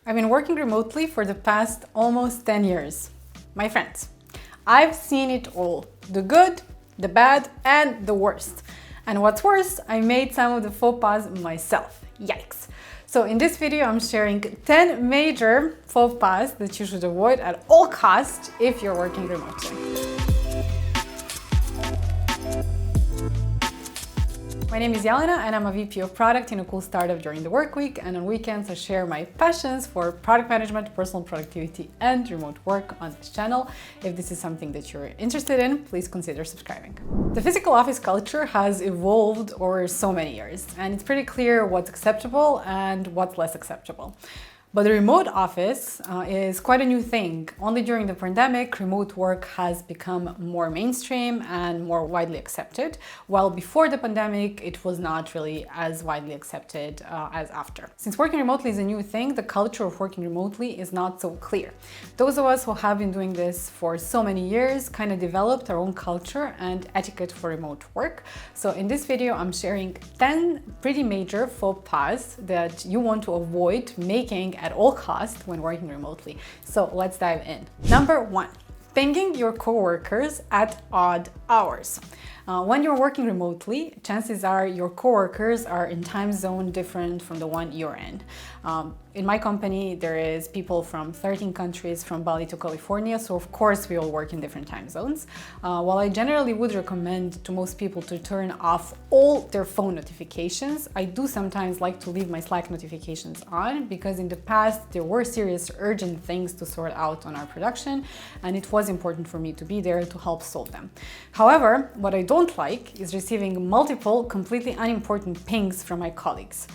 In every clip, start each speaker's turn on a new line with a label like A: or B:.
A: I've been working remotely for the past almost 10 years. My friends, I've seen it all, the good, the bad, and the worst. And what's worse, I made some of the faux pas myself. Yikes. So in this video, I'm sharing 10 major faux pas that you should avoid at all costs if you're working remotely. My name is Jelena and I'm a VP of product in a cool startup during the work week, and on weekends I share my passions for product management, personal productivity and remote work on this channel. If this is something that you're interested in, please consider subscribing. The physical office culture has evolved over so many years, and it's pretty clear what's acceptable and what's less acceptable. But the remote office is quite a new thing. Only during the pandemic, remote work has become more mainstream and more widely accepted, while before the pandemic, it was not really as widely accepted as after. Since working remotely is a new thing, the culture of working remotely is not so clear. Those of us who have been doing this for so many years kind of developed our own culture and etiquette for remote work. So in this video, I'm sharing 10 pretty major faux pas that you want to avoid making at all costs when working remotely. So let's dive in. Number 1, pinging your coworkers at odd hours. When you're working remotely, chances are your coworkers are in time zone different from the one you're in. In my company, there is people from 13 countries from Bali to California, so of course we all work in different time zones. While I generally would recommend to most people to turn off all their phone notifications, I do sometimes like to leave my Slack notifications on, because in the past there were serious urgent things to sort out on our production, and it was important for me to be there to help solve them. However, what I don't like is receiving multiple completely unimportant pings from my colleagues.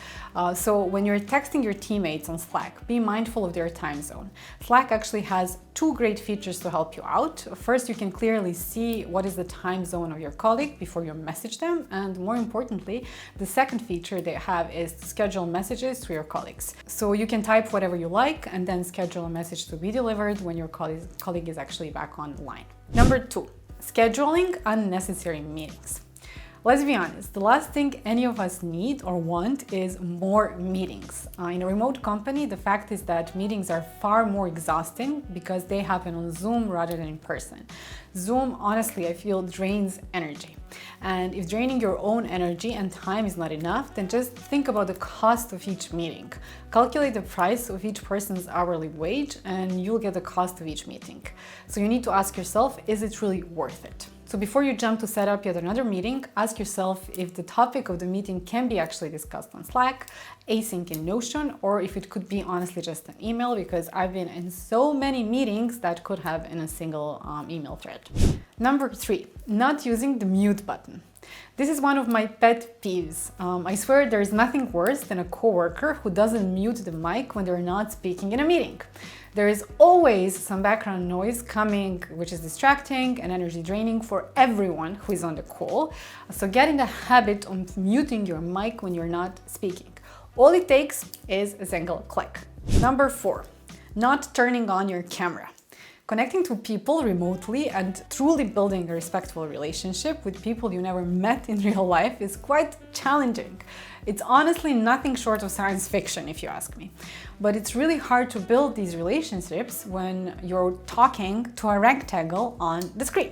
A: So when you're texting your teammates on Slack, be mindful of their time zone. Slack actually has 2 great features to help you out. First, you can clearly see what is the time zone of your colleague before you message them. And more importantly, the second feature they have is to schedule messages to your colleagues. So you can type whatever you like and then schedule a message to be delivered when your colleague is actually back online. Number 2, scheduling unnecessary meetings. Let's be honest, the last thing any of us need or want is more meetings. In a remote company, the fact is that meetings are far more exhausting because they happen on Zoom rather than in person. Zoom, honestly, I feel drains energy. And if draining your own energy and time is not enough, then just think about the cost of each meeting. Calculate the price of each person's hourly wage and you'll get the cost of each meeting. So you need to ask yourself, is it really worth it? So before you jump to set up yet another meeting, ask yourself if the topic of the meeting can be actually discussed on Slack, async in Notion, or if it could be honestly just an email, because I've been in so many meetings that could have in a single email thread. Number 3, not using the mute button. This is one of my pet peeves. I swear there is nothing worse than a coworker who doesn't mute the mic when they're not speaking in a meeting. There is always some background noise coming, which is distracting and energy draining for everyone who is on the call. So get in the habit of muting your mic when you're not speaking. All it takes is a single click. Number 4, not turning on your camera. Connecting to people remotely and truly building a respectful relationship with people you never met in real life is quite challenging. It's honestly nothing short of science fiction, if you ask me. But it's really hard to build these relationships when you're talking to a rectangle on the screen.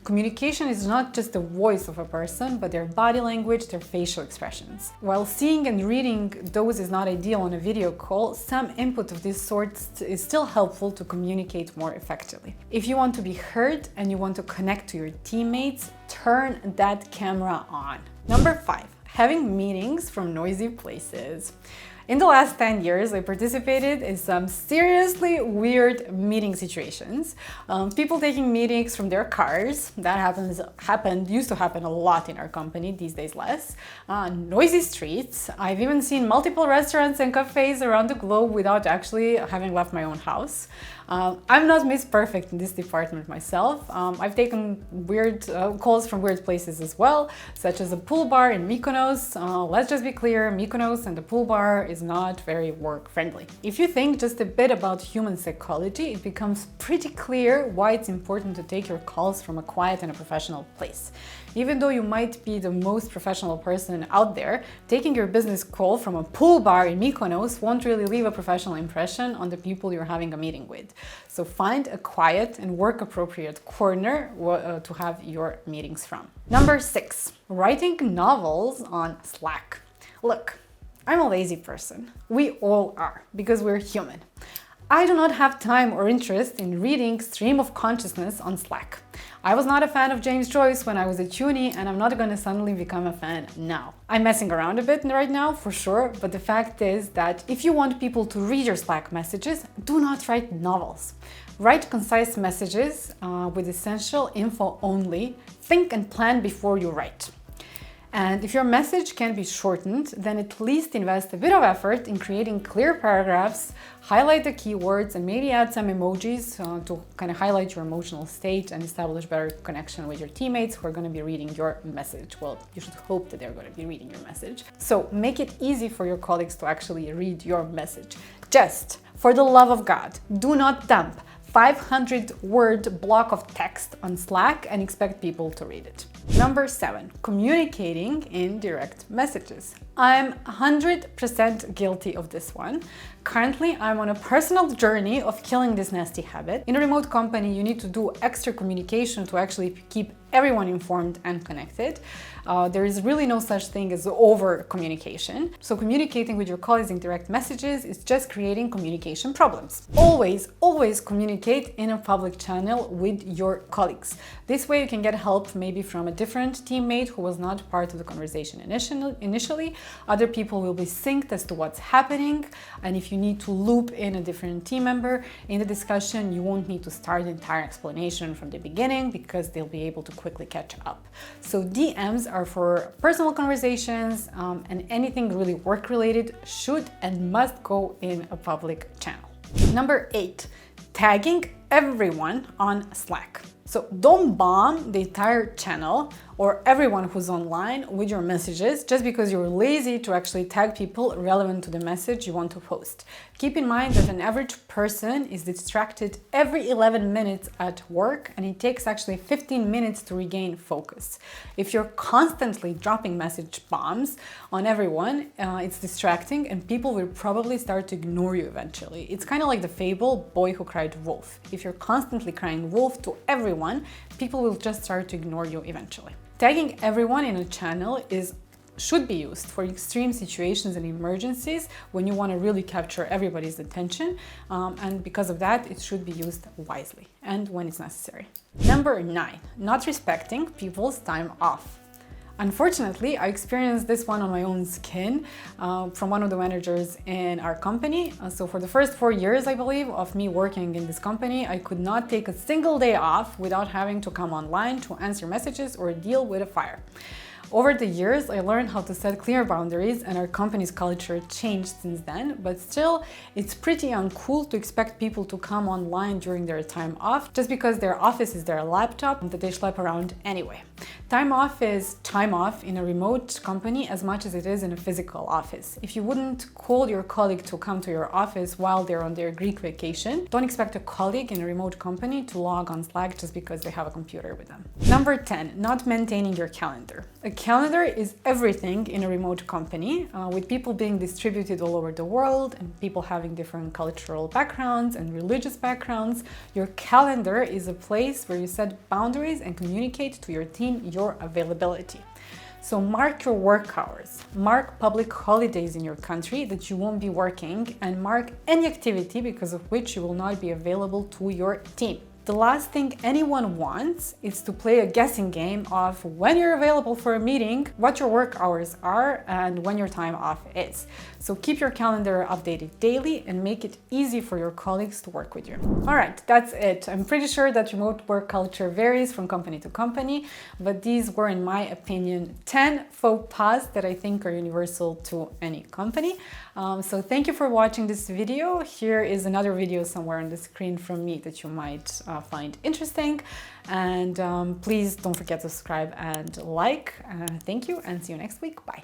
A: Communication is not just the voice of a person, but their body language, their facial expressions. While seeing and reading those is not ideal on a video call, some input of this sort is still helpful to communicate more effectively. If you want to be heard and you want to connect to your teammates, turn that camera on. Number 5, having meetings from noisy places. In the last 10 years, I participated in some seriously weird meeting situations. People taking meetings from their cars, that used to happen a lot in our company, these days less. Noisy streets. I've even seen multiple restaurants and cafes around the globe without actually having left my own house. I'm not Miss Perfect in this department myself. I've taken weird calls from weird places as well, such as a pool bar in Mykonos. Let's just be clear, Mykonos and the pool bar is not very work-friendly. If you think just a bit about human psychology, it becomes pretty clear why it's important to take your calls from a quiet and a professional place. Even though you might be the most professional person out there, taking your business call from a pool bar in Mykonos won't really leave a professional impression on the people you're having a meeting with. So find a quiet and work-appropriate corner to have your meetings from. Number 6, writing novels on Slack. Look, I'm a lazy person. We all are, because we're human. I do not have time or interest in reading stream of consciousness on Slack. I was not a fan of James Joyce when I was at uni, and I'm not going to suddenly become a fan now. I'm messing around a bit right now, for sure, but the fact is that if you want people to read your Slack messages, do not write novels. Write concise messages with essential info only. Think and plan before you write. And if your message can be shortened, then at least invest a bit of effort in creating clear paragraphs, highlight the keywords, and maybe add some emojis to kind of highlight your emotional state and establish better connection with your teammates who are going to be reading your message. Well, you should hope that they're going to be reading your message. So make it easy for your colleagues to actually read your message. Just, for the love of God, do not dump 500-word block of text on Slack and expect people to read it. Number 7, communicating in direct messages. I'm 100% guilty of this one. Currently, I'm on a personal journey of killing this nasty habit. In a remote company, you need to do extra communication to actually keep everyone informed and connected. There is really no such thing as over communication. So communicating with your colleagues in direct messages is just creating communication problems. Always communicate in a public channel with your colleagues. This way you can get help maybe from a different teammate who was not part of the conversation initially. Other people will be synced as to what's happening, and if you need to loop in a different team member in the discussion, you won't need to start the entire explanation from the beginning because they'll be able to quickly catch up. So DMs are for personal conversations, and anything really work related should and must go in a public channel. Number 8, tagging everyone on Slack. So don't bomb the entire channel or everyone who's online with your messages just because you're lazy to actually tag people relevant to the message you want to post. Keep in mind that an average person is distracted every 11 minutes at work, and it takes actually 15 minutes to regain focus. If you're constantly dropping message bombs on everyone, it's distracting and people will probably start to ignore you eventually. It's kind of like the fable, boy who cried wolf. If you're constantly crying wolf to everyone, people will just start to ignore you eventually. Tagging everyone in a channel should be used for extreme situations and emergencies when you want to really capture everybody's attention, and because of that, it should be used wisely and when it's necessary. Number 9, not respecting people's time off. Unfortunately, I experienced this one on my own skin from one of the managers in our company. So for the first 4 years, I believe, of me working in this company, I could not take a single day off without having to come online to answer messages or deal with a fire. Over the years, I learned how to set clear boundaries, and our company's culture changed since then, but still, it's pretty uncool to expect people to come online during their time off just because their office is their laptop that they schlep around anyway. Time off is time off in a remote company as much as it is in a physical office. If you wouldn't call your colleague to come to your office while they're on their Greek vacation, don't expect a colleague in a remote company to log on Slack just because they have a computer with them. Number 10, not maintaining your calendar. A calendar is everything in a remote company, with people being distributed all over the world and people having different cultural backgrounds and religious backgrounds. Your calendar is a place where you set boundaries and communicate to your team your availability. So mark your work hours, mark public holidays in your country that you won't be working, and mark any activity because of which you will not be available to your team. The last thing anyone wants is to play a guessing game of when you're available for a meeting, what your work hours are, and when your time off is. So keep your calendar updated daily and make it easy for your colleagues to work with you. All right, that's it. I'm pretty sure that remote work culture varies from company to company, but these were, in my opinion, 10 faux pas that I think are universal to any company. So thank you for watching this video. Here is another video somewhere on the screen from me that you might find interesting. And please don't forget to subscribe and like. Thank you, and see you next week. Bye.